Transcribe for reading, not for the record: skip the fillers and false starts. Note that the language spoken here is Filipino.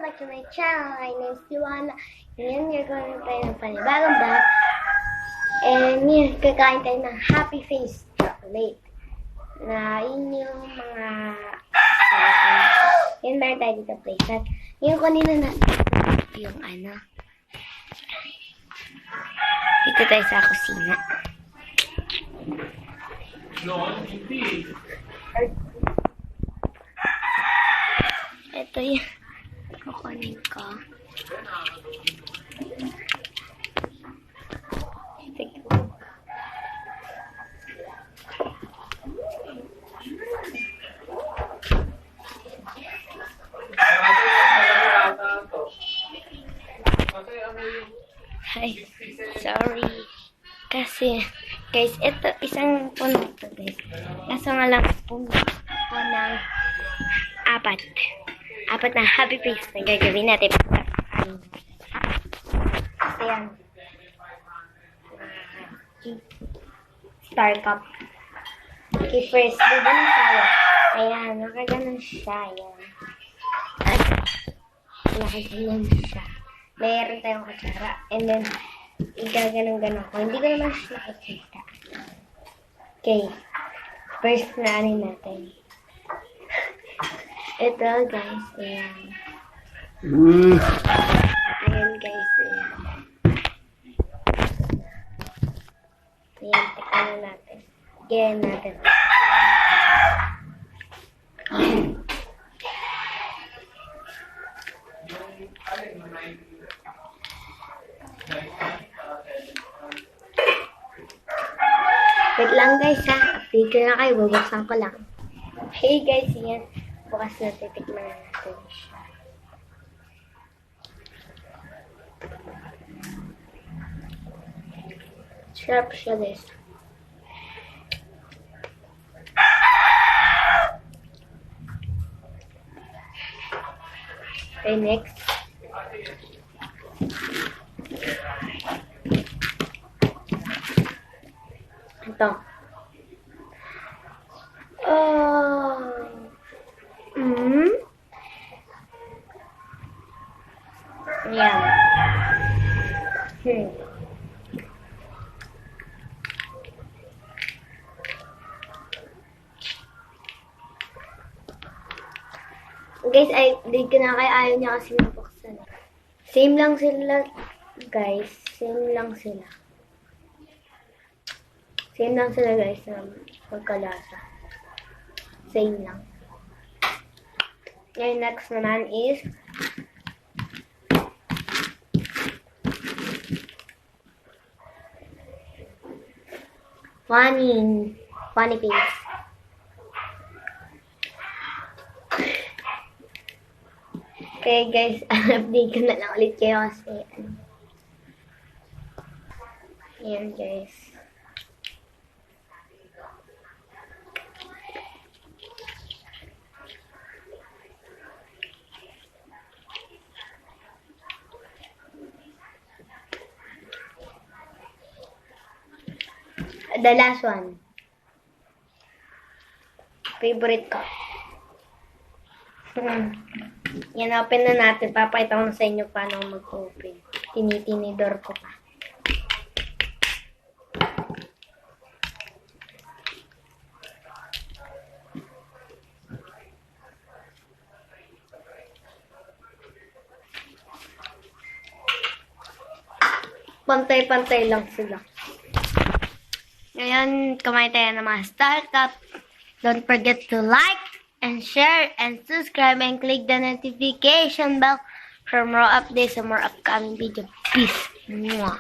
back to my channel. My name is Luana. Ngayon, gagawin tayo ng panibagong vlog. And yun, kakain tayo ng Happy Face chocolate. Na yun yung mga... yun meron tayo dito place. At yun kanina na yung ano. Dito tayo sa kusina. Ito yung kukunin ko. Hi, sorry. Kasi, guys, ito, isang puno ito, guys. Kaso nga lang, puno ko ng apat na Happy Face na gagawin natin. Ayan. Star Cup. Okay, first, bubunod tayo. Ayan, nakaganon siya. Ayan. At, nakaganon siya. Mayroon tayong kutsara. And then, igaganon-ganon ko. Hindi ko naman siya nakikita. Okay. First na ano natin. Ito, guys. Ayan. Ayan, guys. Ayan. Ayan, tika na natin. Ganyan natin. Wait lang, guys, ha. Update ko na kayo. Bubuksan ko lang. Hey, guys. Ayan. Bukas na titikman na natin siya. Sarap siya, guys. Okay, next. Ito. Ayan. Guys, di ko na kaya ayaw niya kasi mabuksan. Same lang sila, guys. Same lang sila, guys, na pagkalasa. Same lang. Ngayon, next naman is funny face. Okay, guys, update ko na lang ulit kayo kasi ayan, guys. The last one. Favorite ko. Yan, open na natin. Papakita ko na sa inyo paano mag-open. Tinitinidor ko pa. Pantay-pantay lang sila. Ngayon, kumain tayo ng mga Star Cup. Don't forget to like and share and subscribe and click the notification bell for more updates and more upcoming video. Peace. Mwah.